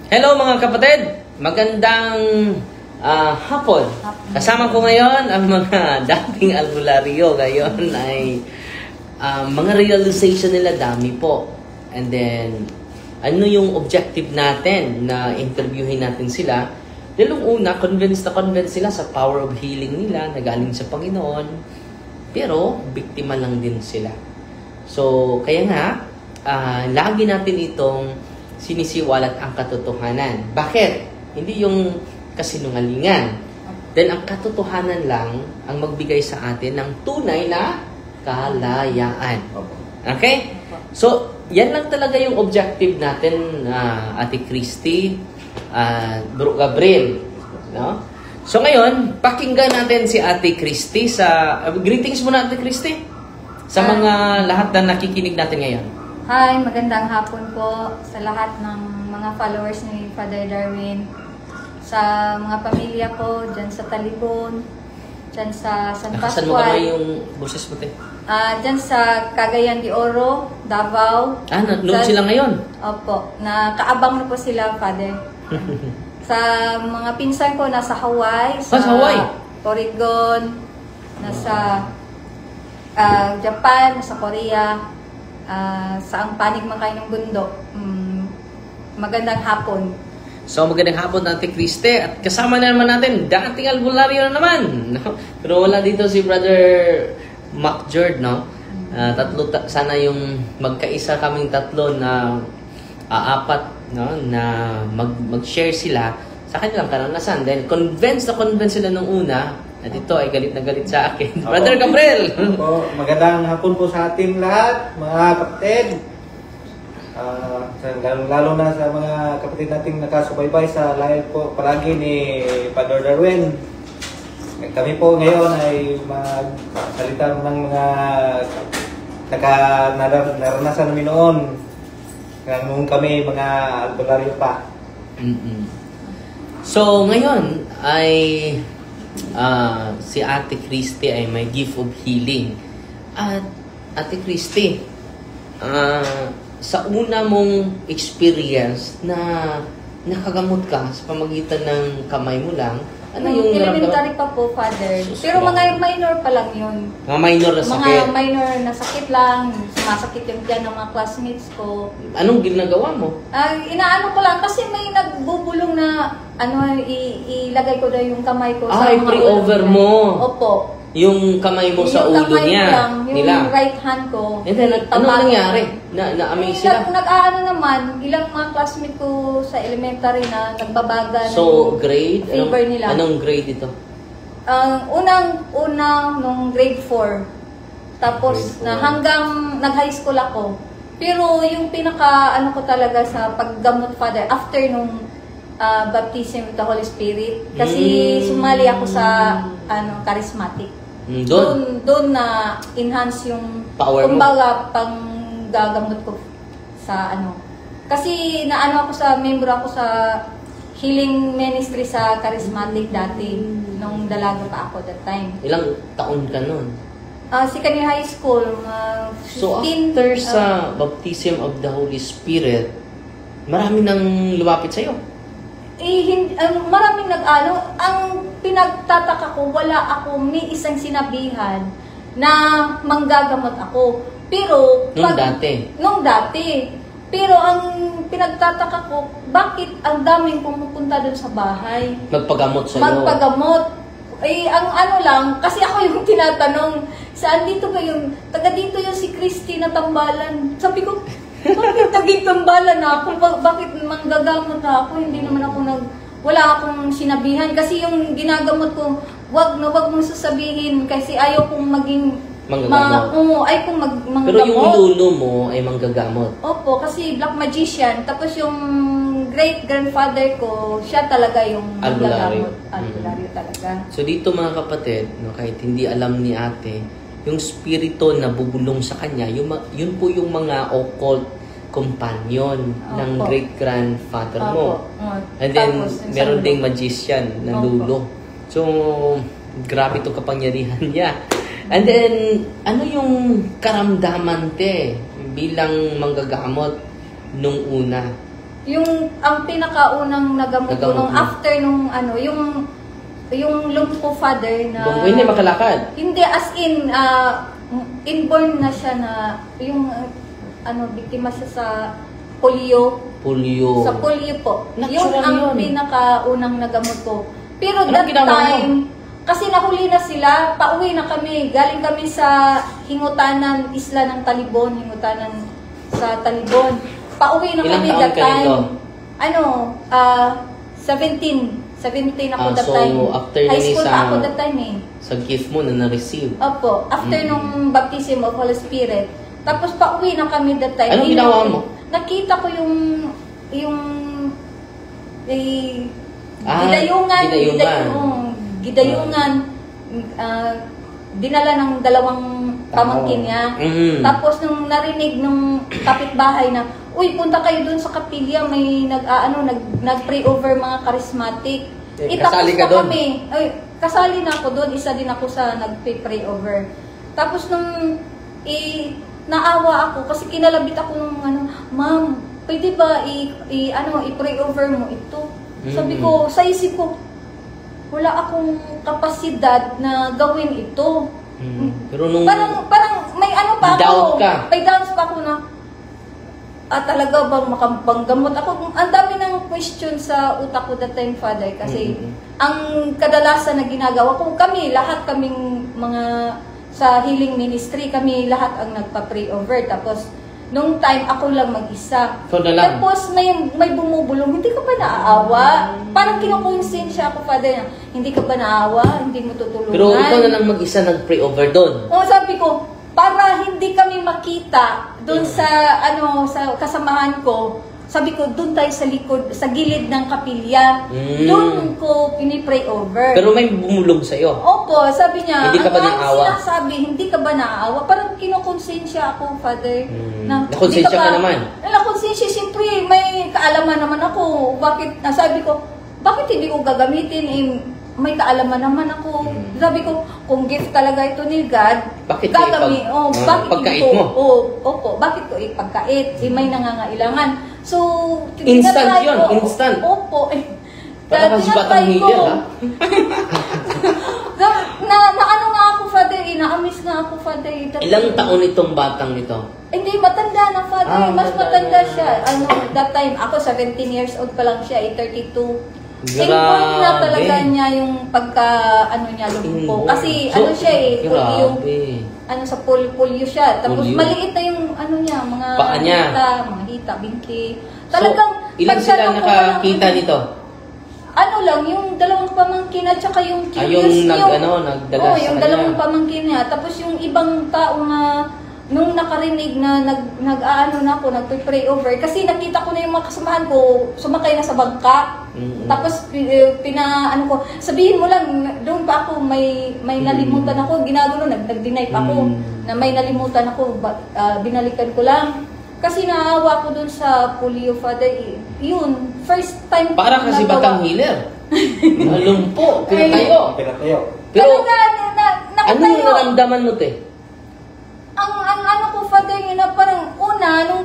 Hello mga kapatid! Magandang hapon. Kasama ko ngayon ang mga dating albularyo. Ngayon ay mga realization nila dami po. And then, ano yung objective natin na interviewin natin sila? Dahil una, convinced sila sa power of healing nila na galing sa Panginoon. Pero, biktima lang din sila. So, kaya nga, lagi natin itong sinisiwalat ang katotohanan. Bakit? Hindi yung kasinungalingan. Then, ang katotohanan lang ang magbigay sa atin ng tunay na kalayaan. Okay? So, yan lang talaga yung objective natin, Ate Christy, Bro Gabriel. No? So, ngayon, pakinggan natin si Ate Christy sa... greetings muna, Ate Christy, sa mga lahat na nakikinig natin ngayon. Hi, magandang hapon po sa lahat ng mga followers ni Father Darwin, sa mga pamilya ko dyan sa Talibon, dyan sa San Pascual. Nakasan mo kamay yung boses mo, te? Dyan sa Cagayan de Oro, Davao. Nanood sila ngayon? Opo, nakaabang na po sila, Father. Sa mga pinsan ko, nasa Hawaii, sa Hawaii? Oregon, nasa Japan, nasa Korea, sa ang panig man kayo ng bundok. Magandang hapon. So, magandang hapon, Ate Christy. At kasama na naman natin, dating albularyo na naman. No? Pero wala dito si Brother Mac Jord, no? Sana yung magkaisa kaming tatlo na apat, no? Na mag-share sila sa kanilang karanasan. Then, convinced sila nung una. At ito ay galit na galit sa akin. Brother Gabriel! Magandang hapon po sa ating lahat, mga kapatid. Lalo na sa mga kapatid nating nakasubaybay sa live po palagi ni Father Darwin. Kami po ngayon ay magsalita ng mga naranasan namin noon. Nung kami mga albularyo pa. So, ngayon ay... si Ate Christy ay may gift of healing. At Ate Christy, sa una mong experience na nakagamot ka sa pamagitan ng kamay mo lang, ano yung elementary pa po, Father. Pero mga minor pa lang yun. Mga minor na sakit? Mga minor na sakit lang. Sumasakit yung tiyan ng mga classmates ko. Anong ginagawa mo? Inaano ko lang kasi may nagbubulong na ilagay ko daw yung kamay ko sa mga pre-over mo? Opo. Yung kamay mo sa ulo niya? Yung right hand ko. And then, ano nangyari? Na-amaze sila? Nag-aano naman, ilang mga classmate ko sa elementary na nagbabaga. So, grade? Fever nila. Anong grade ito? Unang nung grade 4. Tapos, grade 4. na hanggang nag-high school ako. Pero yung pinaka, ko talaga sa paggamot, Father, after nung baptism with the Holy Spirit. Kasi sumali ako sa charismatic. Doon na enhance yung power mo. Kumbaga pang gagamot ko sa Kasi membro ako sa healing ministry sa charismatic dati nung dalaga pa ako that time. Ilang taon ka nun? Second high school. So after sa baptism of the Holy Spirit, marami nang lumapit sa'yo? Maraming ang pinagtataka ko, may isang sinabihan na manggagamot ako. Pero, Nung dati. Pero ang pinagtataka ko, bakit ang daming pumupunta doon sa bahay? Magpagamot sa'yo? Magpagamot. Lang, kasi ako yung tinatanong, saan dito kayo? Taga dito yung si Christy na tambalan. Sabi ko, bakit tagitambala na ako? Bakit manggagamot na ako? Hindi naman ako wala akong sinabihan. Kasi yung ginagamot ko, wag mong sasabihin. Kasi ayaw kong maging... Manggagamot? Ayaw kong manggamot. Pero yung lolo mo ay manggagamot? Opo, kasi black magician. Tapos yung great-grandfather ko, siya talaga yung manggagamot. Albularyo talaga. So dito mga kapatid, kahit hindi alam ni ate, yung spirito na bubulong sa kanya, yun po yung mga occult companion ng great-grandfather mo. And then, meron ding magician na lulo. So, grabe itong kapangyarihan niya. And then, ano yung karamdaman bilang manggagamot nung una? ang pinakaunang nagamot ko Nagamot nung mo. after nung ano, yung lumpo, Father, na... Bonggo, hindi makalakad. Hindi, as in, inborn na siya na, yung, biktima siya sa polio. Polio. Sa polio po. Natural Yun ang yun. pinakaunang nagamot ko. Pero Anong that ginawa mo? time, kasi nahuli na sila, pauwi na kami. Galing kami sa Hingutanan, isla ng Talibon, Hingutanan sa Talibon. Pauwi na Ilang kami taon that ka time. nito? 17 ako that so time. after High nini school sa- pa ako that time eh. Sa gift mo na na-receive. Opo, after nung baptism of Holy Spirit. Tapos pauwi na kami that time. Anong Yun ginawa ang- mo? Nakita ko yung Gidayungan. gidayungan. Dinala ng dalawang pamangkin niya. Mhm. Tapos nung narinig nung kapitbahay na, uy, punta kayo dun sa kapilya, may nag-pray over mga charismatic. Kasali ka na dun? kami. Ay, kasali na ako doon, isa din ako sa nag-pray over. Tapos nung naawa ako kasi kinalabit ako nung ma'am, pwede ba i-pray over mo ito? Sabi ko, sa isip ko, wala akong kapasidad na gawin ito. Pero nung... Parang may pa Doubt ako. ka. May doubts pa ako na, talaga bang makapanggamot ako? Ang dami ng question sa utak ko that time, Father, kasi ang kadalasan na ginagawa ko, lahat kaming mga sa healing ministry, kami lahat ang nagpa-pray over. Tapos, nung time, ako lang mag-isa. So na lang. Tapos, may bumubulong, hindi ka ba naaawa? Parang kinukonsensya ako, Father, na, hindi ka ba naaawa? Hindi mo tutulungan? Pero ikaw na lang mag-isa nag-pray over doon. Oo, sabi ko, para hindi kami makita doon sa sa kasamahan ko, sabi ko, doon tayo sa likod, sa gilid ng kapilya. Doon ko pinipray over. Pero may bumulong sa'yo. Opo, sabi niya, Hindi ka ba ang naawa? sinasabi, hindi ka ba naawa? Parang kinukonsensya ako, Father. Nakonsensya ka naman? Nakonsensya, siyempre, may kaalaman naman ako. Bakit, sabi ko, bakit hindi ko gagamitin? May kaalaman naman ako. Sabi ko, kung gift talaga ito ni God, Bakit bakit pagkait ko? mo? Opo, bakit ko ipagkait? May nangangailangan. So, Instant tinatry yun, ko. instant. Opo. Para kasi batang tinatry ko. healer, ha? Ano nga ako, Father, na-amiss nga ako, Father. Ilang taon itong batang ito? Hindi, matanda na, Father. Mas matanda na. siya. That time, ako 17 years old pa lang siya, 32. Grabe. Inborn na talaga niya yung pagka, niya, lumpo. Inborn. Kasi, So, siya polio. grabe. Sa polio siya. Tapos, Polio. maliit na yung, niya, mga Paa niya. mga hita, binti. Talagang, So, ilan sila pagtanong ko nakakita lang, nito? lang, yung dalawang pamangkin at saka yung Yung curious nagdala sa yung kanya. dalawang pamangkin niya. Tapos yung ibang tao na nung nakarinig na na ako, nagpe-pray over. Kasi nakita ko na yung mga kasamahan ko, sumakay na sa bangka. Tapos sabihin mo lang, doon pa ako, may nalimutan ako, ginagano, nag-deny pa ako, na may nalimutan ako, binalikan ko lang. Kasi naawa ko doon sa polio, Father. Yun, first time ko Para kasi nagawa. batang healer. Nalumpo, pinatayo. Pinatayo. Pero, Talaga, ano nakatayo. naramdaman mo, te? Ang ko, Father, yun na parang una, nung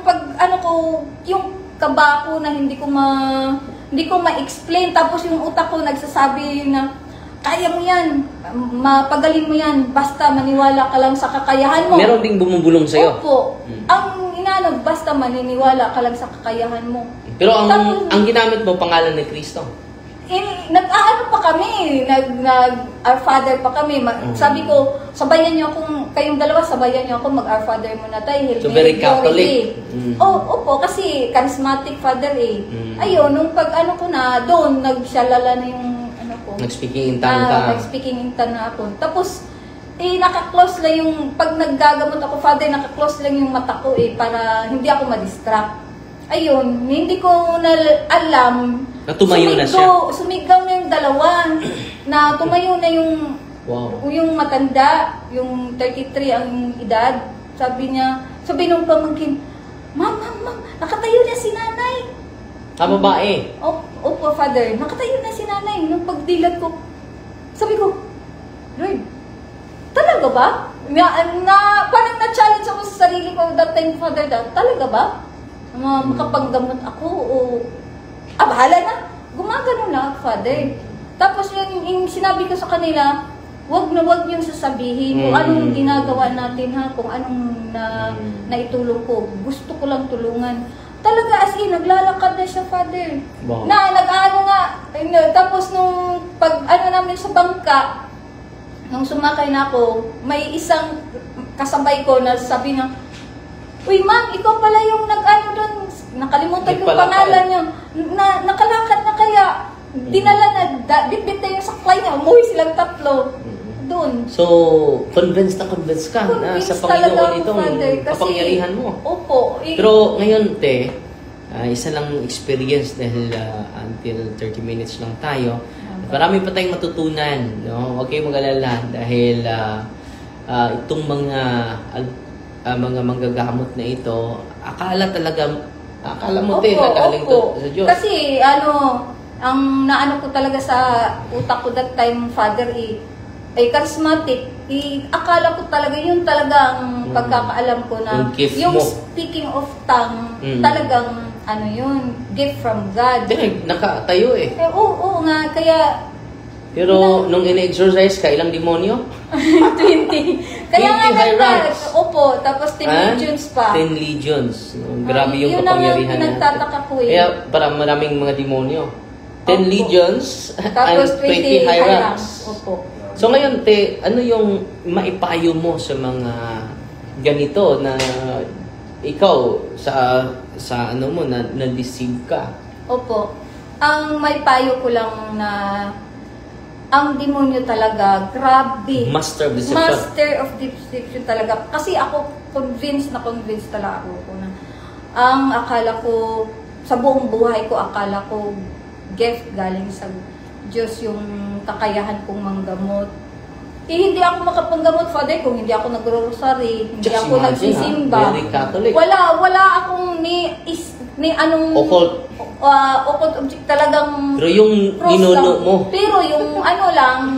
yung kaba ko na hindi ko ma-explain. Tapos yung utak ko nagsasabi na, kaya mo yan, mapagaling mo yan, basta maniwala ka lang sa kakayahan mo. Meron ding bumubulong sa'yo. Opo. Ang basta maniniwala ka lang sa kakayahan mo. Pero Tapos, ang ginamit mo, pangalan ni Kristo. nag-aano pa kami, Our Father pa kami. Sabi ko, sabayan niyo kayong dalawa, sabayan niyo ako, mag-Our Father muna tayo. So, very Catholic. Opo, kasi charismatic Father eh. Ayun, nung ko na, doon, nagsyalala na yung ko. Nag-speaking in tongue ka. Nag-speaking in tongue na ako. Tapos, naka-close lang yung, pag naggagamot ako, Father, naka-close lang yung mata ko para hindi ako ma-distract. Ayun, hindi ko alam. Na tumayo na siya. Sumigaw na yung dalawa. Na tumayo na yung matanda, yung 33 ang edad. Sabi nung pamangkin, Ma'am, nakatayo na si nanay. Babae. Opo, Father, nakatayo na si nanay. Nung pagdilat ko, sabi ko, Lord, talaga ba? Parang na-challenge ako sa sarili ko that time, Father, talaga ba? makapanggamot ako o bahala na. Gumagano na, Father. Tapos yung sinabi ko sa kanila, wag niyong sasabihin kung anong ginagawa natin ha, kung anong naitulong ko. Gusto ko lang tulungan. Talaga as in, naglalakad na siya, Father. Wow. Nag-ano nga, tapos nung namin sa bangka, nung sumakay na ako, may isang kasabay ko na sabi niya, uy ma'am, ikaw pala yung nag-ano doon, nakalimutan yung pangalan niyo, nakalakad na kaya, dinala na, bitbit na yung saklay niya, umuwi silang tatlo. Doon. So, convinced ka na sa Panginoon itong kapangyarihan mo. Opo. Pero ngayon, te, isa lang experience dahil until 30 minutes lang tayo. Marami pa tayong matutunan. No? Huwag kayong mag-alala dahil itong mga manggagamot na ito, akala mo te, nagaling to sa Diyos. Kasi ang naano ko talaga sa utak ko that time, Father, ay charismatic, akala ko talaga yun talagang pagkakaalam ko na yung speaking of tongue, talagang yun, gift from God. Nakatayo eh. Oo nga, kaya... Pero nung ina-exercise ka, ilang demonyo? 20. Kaya nga opo, tapos 10 legions pa. 10 legions. Grabe yung kapangyarihan natin. Nagtataka ko eh. Kaya para maraming mga demonyo. 10 legions tapos and 20 high ranks. Opo. So ngayon, te, ano yung maipayo mo sa mga ganito na ikaw sa ano mo na-deceive ka? Opo. Ang maipayo ko lang na ang demonyo talaga, grabe. Master of deception. Master of deception talaga. Kasi ako convinced talaga ako na ang akala ko sa buong buhay ko, akala ko gift galing sa Diyos yung kakayahan kong manggamot. Hindi ako makapanggamot, Father, kung hindi ako nagro-rosary, hindi just ako nagsisimba. Very Catholic. Wala akong ni anong occult object talagang. Pero yung ninuno mo. Pero yung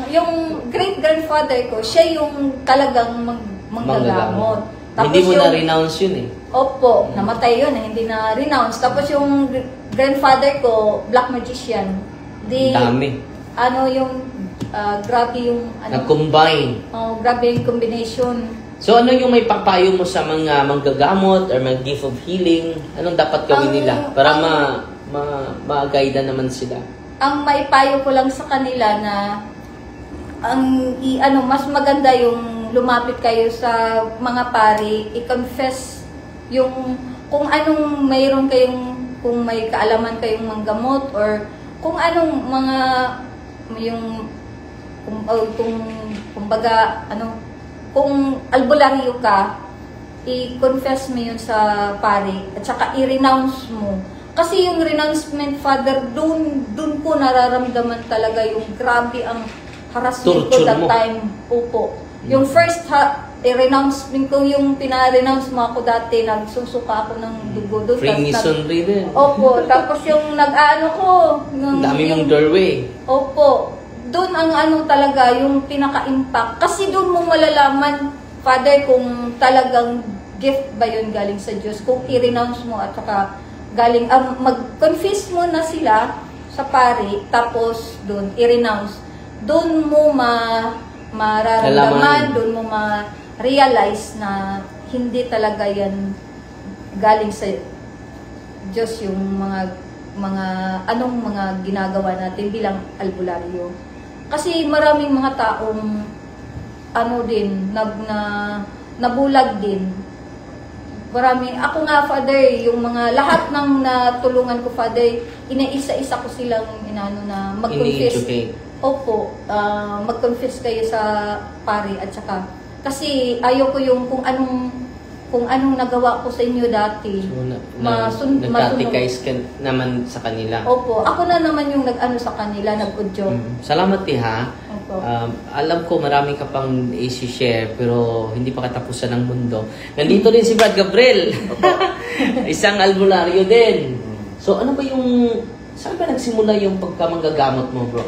yung great grandfather ko, siya yung talagang manggagamot. Hindi mo na-renounce yun eh. Opo, namatay yun, hindi na-renounce. Tapos yung grandfather ko, black magician. Dami. Grabe yung... Nag-combine. Grabe yung combination. So ano yung may papayo mo sa mga manggagamot or mga gift of healing? Anong dapat gawin nila para ma-guide naman sila? Ang may payo ko lang sa kanila na mas maganda yung lumapit kayo sa mga pari, i-confess yung kung anong mayroon kayong, kung may kaalaman kayong manggamot or kung anong mga kung albularyo ka, i-confess mo yun sa pari at saka i-renounce mo. Kasi yung renouncement, Father, dun ko nararamdaman talaga yung grabe ang harassment ko that time. Opo. Yung first i-renouncement ko, yung pina-renounce mo ako dati, nagsusuka ako ng dugo doon. Freemasonry din. Opo. Tapos yung nag-ano ko. Dami mong doorway. Opo. Doon ang talaga, yung pinaka-impact. Kasi doon mo malalaman, Father, kung talagang gift ba yun galing sa Diyos. Kung i-renounce mo at saka galing, mag-confess mo na sila sa pari, tapos doon, i-renounce. Doon mo mararamdaman, doon mo ma-realize na hindi talaga yan galing sa Diyos yung mga ginagawa natin bilang albularyo. Kasi maraming mga taong nabulag din. Ako nga, Father, yung mga lahat ng natulungan ko, Father, inaisa-isa ko silang na mag-confess. Opo, mag-confess kayo sa pari at saka kasi ayoko yung kung anong nagawa ko sa inyo dati. So, nag-catechize ka naman sa kanila. Opo, ako na naman yung nag-ano sa kanila, nag-udyo. Salamat ha. Opo. Alam ko marami ka pang i-share pero hindi pa katapusan ng mundo. Nandito din si Brad Gabriel. Isang albularyo din. So ano ba saan ba nagsimula yung pagkamanggagamot mo, bro?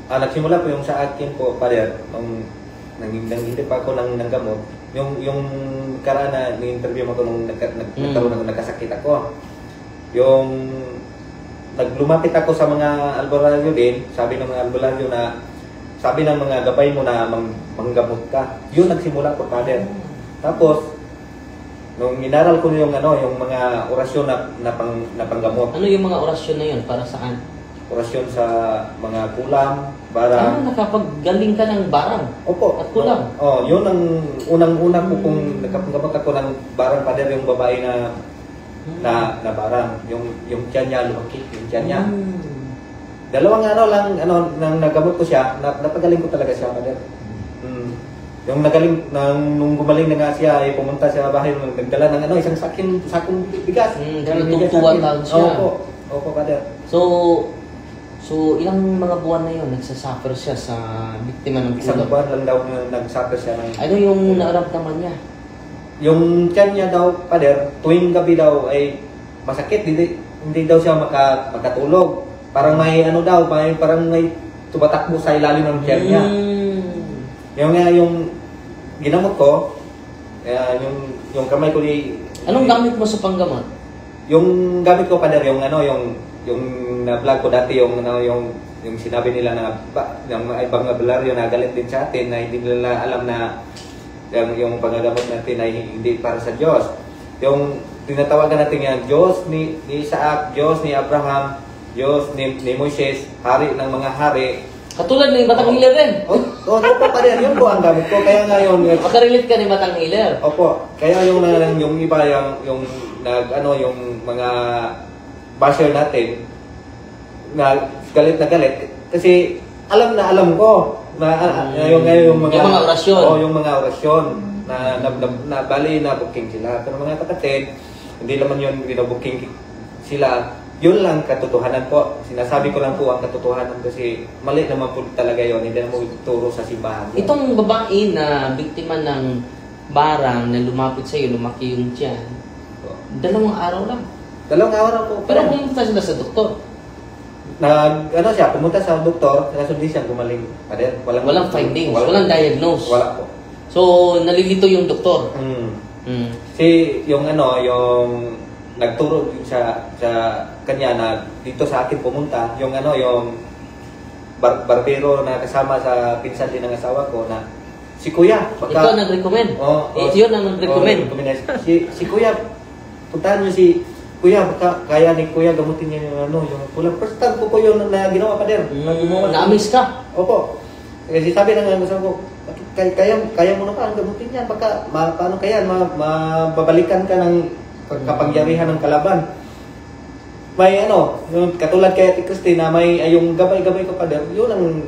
Nagsimula po yung sa akin po, Father, nung nanghintay pa ako ng gamot. Yung karaan na ni-interview mo ko nung nagkaroon ako, nagkasakit ako. yung naglumapit ako sa mga albularyo din, sabi ng mga albularyo na, sabi ng mga gabay mo na manggamot ka. Yun nagsimula ko, Father. Tapos, nung inaral ko yung mga orasyon na panggamot. Ano yung mga orasyon na yun? Para saan? Orasyon sa mga kulam, barang. Nakapaggaling ka ng barang? Opo. At kulam? Yun ang unang-una ko kung nagkapanggamot ako ng barang, Father, yung babae na barang. Yung tiyan niya, lumaki, yung tiyan niya. Dalawang nang nagamot ko siya, napagaling ko talaga siya, Father. Yung nung gumaling na nga siya, ay pumunta siya sa bahay, nagdala ng isang sakong bigas. Natutuwa tawag siya. Opo, Father. So, ilang mga buwan na yun, nagsasuffer siya sa biktima ng Isang kulam? buwan lang daw na nagsuffer siya ng... Ano yung naramdaman niya? Yung tiyan niya daw, Father, tuwing gabi daw ay masakit, hindi daw siya makatulog. Parang parang may tumatakbo sa ilalim ng tiyan niya. Yung ginamot ko, yung kamay ko Anong gamit mo sa panggamot? Yung gamit ko, Father, yung na-vlog ko dati, yung sinabi nila na yung ibang albularyo na galit din sa atin, na hindi nila alam na yung panggagamot natin ay hindi para sa Diyos. Yung tinatawagan natin yan, Diyos ni Isaac, Diyos ni Abraham, Diyos ni Moises, hari ng mga hari. Katulad ng Batang Healer rin. Opo, Father, yun po ang gamit ko. Kaya nga Makarelate ka ni Batang Healer. Opo, kaya yung iba, yung mga basher natin, na galit. Kasi alam ko yung mga orasyon. Yung mga orasyon na bali na booking sila. Pero mga kapatid, hindi naman yun booking sila. Yun lang katotohanan po. Sinasabi ko lang po ang katotohanan kasi mali naman po talaga yun. Hindi naman turo sa simbahan. Itong babae na biktima ng barang na lumapit sa iyo, lumaki yung tiyan, 2 araw lang. 2 araw po. Pero pumunta sila sa doktor. Pumunta sa doktor, hindi siya gumaling. Walang findings, walang diagnose. Wala po. So, nalilito yung doktor. Si yung nagturo sa kanya na dito sa akin pumunta, yung barbero na kasama sa pinsan din ng asawa ko na si Kuya. Ikaw nag-recommend? Yun ang nag-recommend. Si Kuya, puntahan niyo si Kuya, kaya ni Kuya gamutin niya yung kulang. First time ko yung na ginawa, Father. Na-amaze ka? Opo. Kasi sabi ng asawa ko, kaya mo na pa ang gamutin yan. Baka, paano kaya, mababalikan ka ng kapangyarihan ng kalaban. May yung katulad kay Ate Christine na may yung gabay-gabay ko, Father, yun ang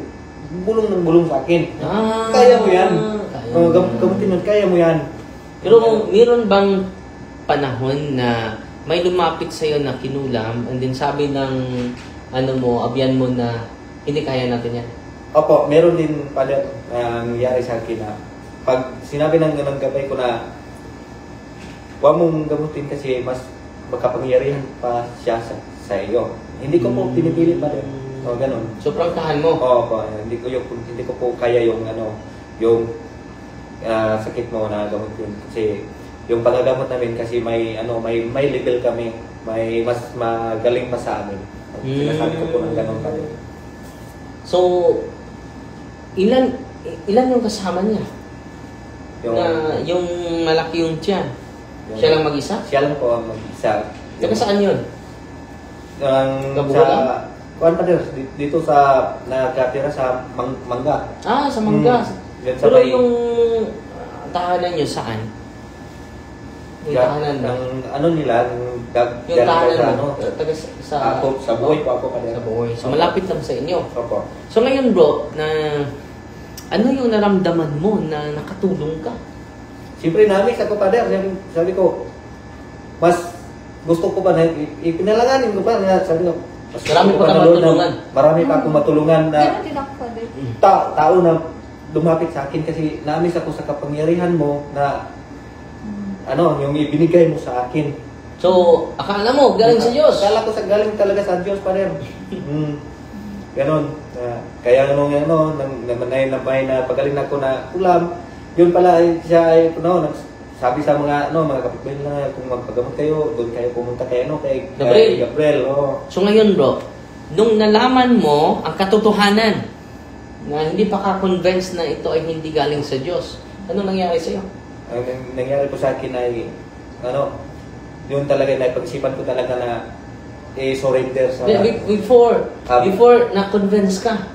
bulong ng bulong sa akin. Kaya mo yan. Gamutin mo, kaya mo yan. Pero meron bang panahon na may lumapit sa iyo na kinulam and then sabi ng abyan mo na hindi kaya natin yan? Opo, meron din, Father, nangyari sa akin na pag sinabi ng gabay ko na huwag mong gamutin kasi mas makapangyarihan pa siya sa iyo. Hindi ko po pinipilit, Father. Ganun. So, prangkahan mo? Opo, hindi ko po kaya yung sakit mo na gamutin. Kasi yung pagagamot namin kasi may level kami, may mas magaling pa sa amin. Sinasabi ko po ng ganun, Father. So, ilan yung kasama niya? Yung malaki yung tiyan. Siya lang mag-isa? Siya lang po ang mag-isa. Taga saan yun? Father, dito sa nakatira sa Mangga. Sa Mangga. Pero yung tahanan niyo saan? Yung tahanan nila, yung tahanan mo, sa buhay po ako, Father. Sa buhay. So, malapit lang sa inyo. Opo. So, ngayon bro, ano yung naramdaman mo na nakatulong ka? Siyempre namin ako, Father, sabi ko, mas gusto ko pa na ipinalanganin ko pa na sabi ko, marami pa matulungan. Marami pa akong matulungan na Ganun din ako, Father. tao na lumapit sa akin kasi naamis ako sa kapangyarihan mo na yung ibinigay mo sa akin. So, akala mo, galing sa Diyos? Akala ko galing talaga sa Diyos, Father. Ganon. Kaya nabay na pagaling ako na ulam, yun pala siya ay sabi sa mga mga kapitbahay na kung magpagamot kayo, doon kayo pumunta kay Gabriel. Gabriel. So ngayon bro, nung nalaman mo ang katotohanan na hindi pa ka-convinced na ito ay hindi galing sa Diyos, ano nangyari sa iyo? Ang nangyari po sa akin ay yun talaga naipag-isipan ko talaga na surrender sa Before na-convince ka.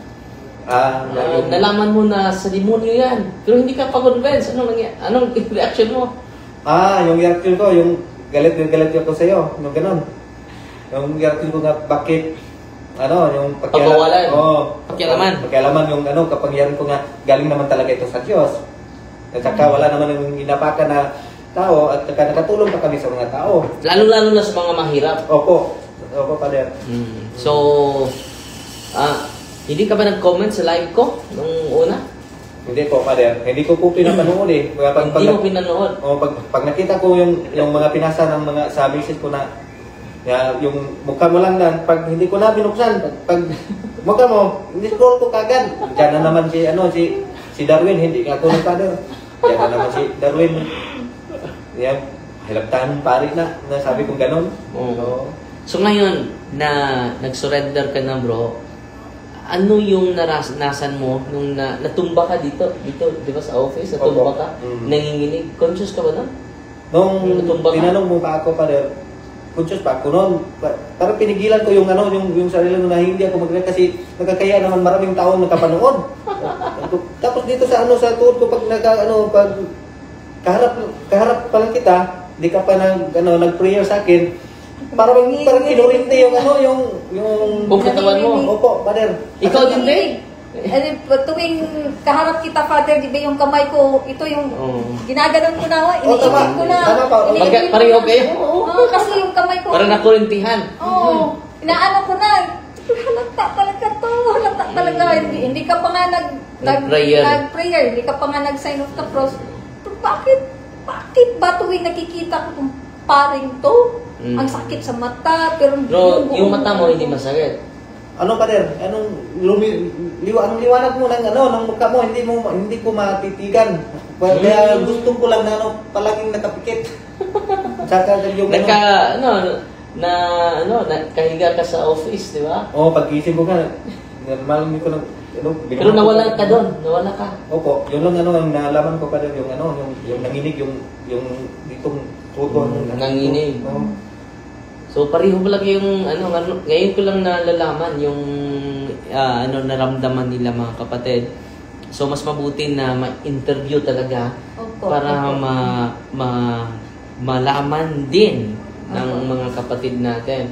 Nalaman mo na sa demonyo yan. Pero hindi ka pa-convince. Anong reaction mo? Yung reaction ko, yung galit ako sa iyo, yung ganun. Yung reaction ko nga, bakit, yung pagpapawalan. Pakialaman yung kapangyarihan ko nga, galing naman talaga ito sa Diyos. At saka wala naman yung inapakan na tao, at saka nakatulong pa kami sa mga tao. Lalo-lalo na sa mga mahirap. Opo, Father. So, hindi ka ba nag-comment sa live ko nung una? Hindi po, Father. Hindi ko po pinapanood eh. Hindi mo pinanood? Pag nakita ko yung mga pinasa ng mga sa misis ko na yung mukha mo lang na, pag hindi ko na binuksan, pag mukha mo, hindi scroll ko kagad. Diyan na naman si Darwin, hindi nga ako ng Father. Diyan na naman si Darwin. Hilaptahan pari na sabi kong ganun. So ngayon, na nag-surrender ka na bro, ano yung naranasan mo nung natumba ka dito, di ba sa office, natumba ka, nanginginig, conscious ka ba nun? Nung tinanong mo pa ako, Father, conscious pa ako noon. Parang pinigilan ko yung sarili ko na hindi ako mag-react kasi nagkakaya naman maraming taong nakapanood. Tapos dito sa tuhod ko pag kaharap pa lang kita, di ka pa nag-prayer sa akin. Parang kinurinti yung katawan mo. Opo, Father. Ikaw din ba? Tuwing kaharap kita, Father, di ba yung kamay ko, ito yung ginaganon ko na, iniipin ko na. Tama pa. Pareho kayo? Oo, kasi yung kamay ko. Parang nakurintihan. Oo, inaano ko na. Halata talaga to. Halata talaga. Hindi ka pa nga nag-prayer. Hindi ka pa nga nag-sign of the cross. Bakit ba tuwing nakikita ko kung paring to? Ang sakit sa mata, pero yung mata mo hindi masakit. Father? Anong liwanag mo ng mukha mo, hindi ko matitigan. Kaya gusto ko lang na palaging nakapikit. Saka yung kahiga ka sa office, di ba? Pag-isip ko ka, malamig ko pero nawala ka doon, nawala ka. Opo, yun lang ang nalaman ko, Father, yung nanginig, yung ditong tuto. Nanginig. So pareho pala yung ngayon ko lang nalalaman yung naramdaman nila mga kapatid. So mas mabuti na ma-interview talaga para malaman din ng mga kapatid natin.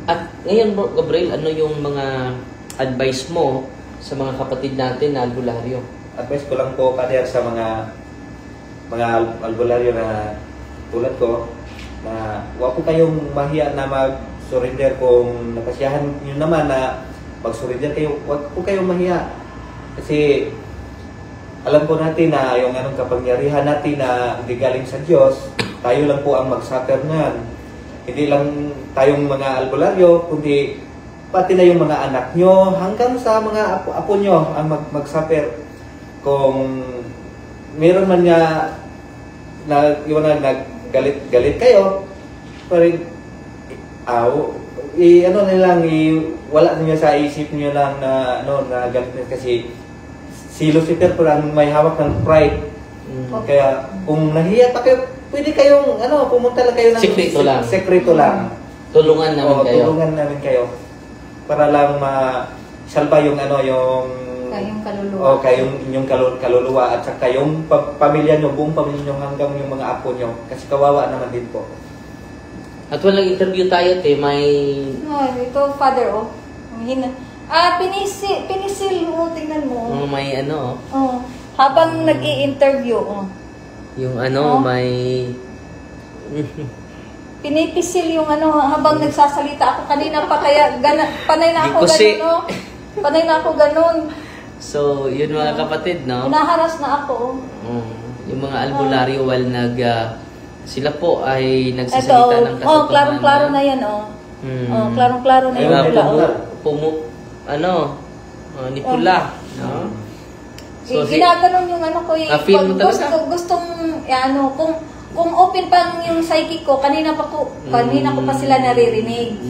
At ngayon bro, Gabriel, ano yung mga advice mo sa mga kapatid natin na albularyo? Advice ko lang po, Father, sa mga albularyo na tulad ko, na huwag po kayong mahiya na mag-surrender kung napasyahan nyo naman na mag-surrender kayo. Huwag po kayong mahiya. Kasi alam po natin na yung kapangyarihan natin na hindi galing sa Diyos, tayo lang po ang mag-suffer niyan. Hindi lang tayong mga albularyo, kundi pati na yung mga anak nyo, hanggang sa mga apo nyo ang mag-suffer. Kung meron man nga galit kayo, parang wala niyo sa isip niyo lang na galit niyo kasi si Lucifer po ang may hawak ng pride. Kaya kung nahiya pa kayo, pwede kayong pumunta lang kayo ng sekreto lang. Tulungan namin kayo para lang ma-salba yung kayong kaluluwa. Kayong inyong kaluluwa at saka yung pamilya nyo, buong pamilya nyo hanggang yung mga apo nyo. Kasi kawawa naman din po. At walang interview tayo, may... ito, Father, pinisil mo, tingnan mo. May habang nag-i-interview, yung may... Pinipisil yung habang nagsasalita ako kanina pa, kaya panay na ako ganun. So, yun mga kapatid, no? Inaharas na ako. Yung mga albularyo while sila po ay nagsasalita ng katotohanan. Klarong-klaro na yan, klarong-klaro na yung pula, ni pula, no? So, ginaganon yung ko, feel mo talaga? gustong, kung kung open pa yung psychic ko, kanina ko pa sila naririnig.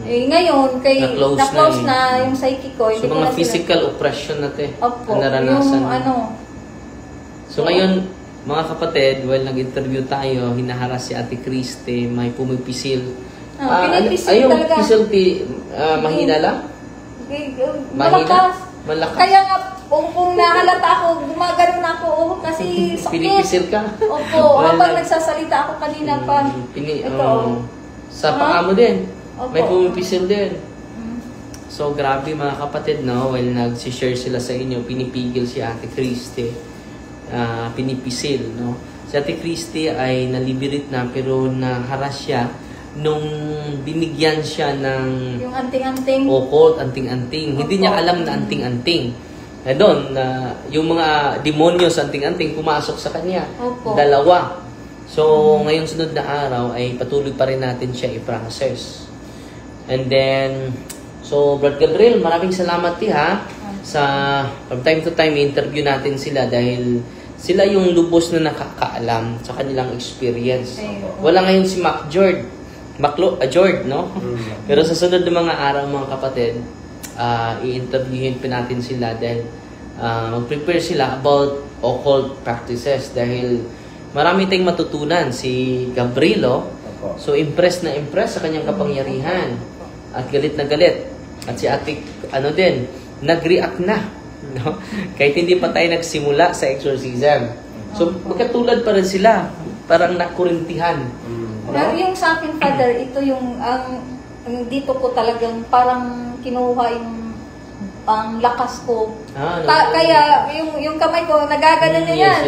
Eh, ngayon, na-close na yung psychic ko. So, mga physical oppression natin Opo, ang naranasan. yung ano. So, ngayon, mga kapatid, while nag-interview tayo, hinaharas si Ate Christy, may pumipisil. Pinipisil talaga. Pisil, mahina lang? Malakas. Malakas. Kaya nga, kung nahalata ako, gumagano na ako, kasi sakit. Pinipisil ka? Opo, habang nagsasalita ako kanina pa. Sa paa mo din. Opo. May pumipisil din. So, grabe mga kapatid, no? While nag-share sila sa inyo, pinipigil si Ate Christy. Pinipisil, no? Si Ate Christy ay nalibirit na, pero naharas siya nung binigyan siya ng yung anting-anting. occult, anting-anting. Hindi niya alam na anting-anting. Doon, yung mga demonyo sa anting-anting pumasok sa kanya. Opo. Dalawa. So, ngayong sunod na araw ay patuloy pa rin natin siya i-process. And then, so, Brad Gabriel, maraming salamat ha. From time to time, interview natin sila dahil sila yung lubos na nakakaalam sa kanilang experience. Wala ngayon si George, no? Pero sa sunod na mga araw, mga kapatid, i-interviewin pa natin sila dahil mag-prepare sila about occult practices dahil marami tayong matutunan. Si Gabrielo, so impressed sa kanyang kapangyarihan at galit na galit. At si Ate, nag-react na. No? Kahit hindi pa tayo nagsimula sa exorcism. So, magkatulad pa rin sila. Parang nakurintihan. Pero yung sa akin, Father, ito yung dito ko talagang parang kinuha yung ang lakas ko. Kaya yung kamay ko nagagano na yan.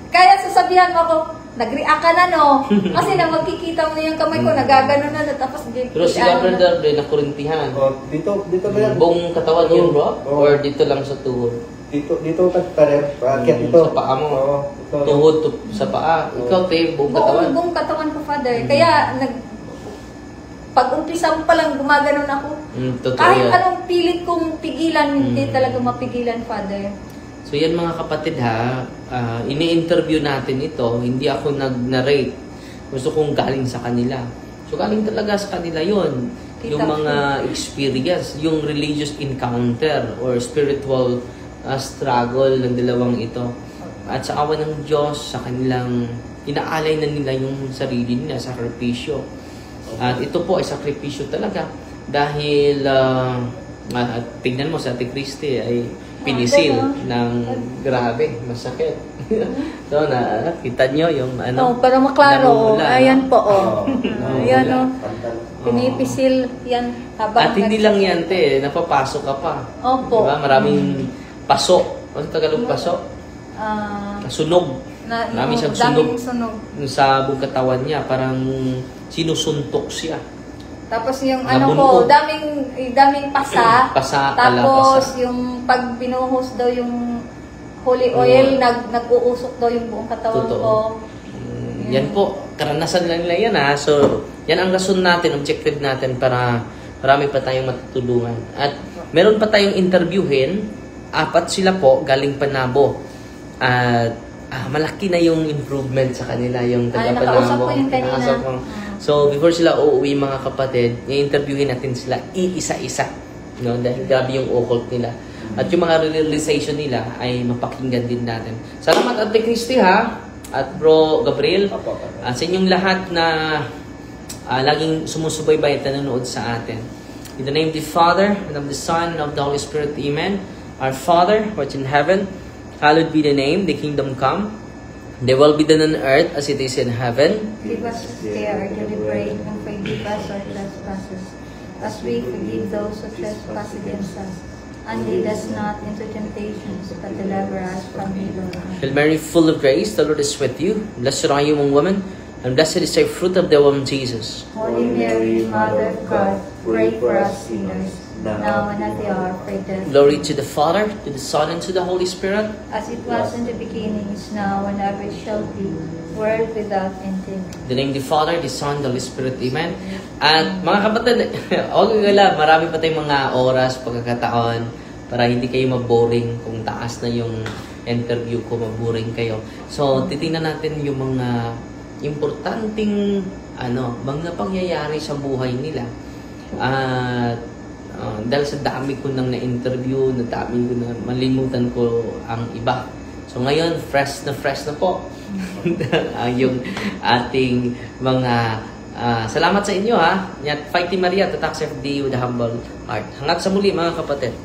Kaya sasabihan mo ako, nag-react ka na, no? Kasi na magkikita mo yung kamay ko, nagagano na, tapos pero si Gabriel na nakurintihan. Dito ba yan? Buong katawan yun, bro? Or dito lang sa tuhod? Dito paakyat dito. Sa paa mo? Tuhod sa paa? Ikaw, buong katawan? Buong katawan ko, Father. Kaya, pag-umpisa mo pa lang, gumaganon ako. Kahit anong pilit kong pigilan, hindi talaga mapigilan, Father. So yan mga kapatid ha, ini-interview natin ito, hindi ako nag-narrate. Gusto kong galing sa kanila. So galing talaga sa kanila yon, yung mga experience, yung religious encounter or spiritual struggle ng dalawang ito. At sa awa ng Diyos, sa kanilang inaalay na nila yung sarili nila, sakripisyo. At ito po ay sakripisyo talaga dahil tingnan mo sa Ate Christy ay pinisil ng grabe, masakit. So, kita nyo yung para maklaro, ayan po, ayan pinipisil yan habang at hindi lang yan, napapasok ka pa. Opo. Diba? Maraming paso. Ano Tagalog paso? Sunog. Marami siyang sunog. Sa buong katawan niya, parang sinusuntok siya. Tapos yung daming pasa. Tapos yung pag binuhos daw yung holy oil, nag-uusok daw yung buong katawan ko. Yan po, karanasan lang nila yan ha. So, yan ang rason natin, objective natin para marami pa tayong matutulungan. At meron pa tayong interviewin, 4 sila po, galing Panabo. At malaki na yung improvement sa kanila, yung taga-Panabo. Nakausap ko yung kanina. So, before sila uuwi mga kapatid, i-interviewin natin sila iisa-isa. No? Dahil grabe yung occult nila. At yung mga realization nila ay mapakinggan din natin. Salamat Ate Christy ha, at Bro Gabriel. Sa inyong lahat na laging sumusubaybay at nanonood sa atin. In the name of the Father, and of the Son, and of the Holy Spirit, Amen. Our Father, who art in heaven, hallowed be the name, the kingdom come. There will be done on earth as it is in heaven. Give us this day our daily bread, and forgive us our trespasses, as we forgive those who trespass against us. And lead us not into temptations, but deliver us from evil. Hail Mary, full of grace, the Lord is with you. Blessed are you among women, and blessed is the fruit of the womb, Jesus. Holy Mary, Mother of God, pray for us sinners, now and at the hour of our death. Glory to the Father, to the Son, and to the Holy Spirit. As it was in the beginning, is now, and ever shall be, world without end. In the name of the Father, the Son, the Holy Spirit. Amen. At mga kapatid, marami pa tayong mga oras, pagkakataon, para hindi kayo maboring kung taas na yung interview ko, maburing kayo. So, titingnan natin yung mga importanteng mga pangyayari sa buhay nila. At dahil sa dami ko nang na-interview, malimutan ko ang iba. So ngayon, fresh na po yung ating mga salamat sa inyo ha. Fighting Maria, the Tax FD with a humble heart. Hanggat sa muli mga kapatid.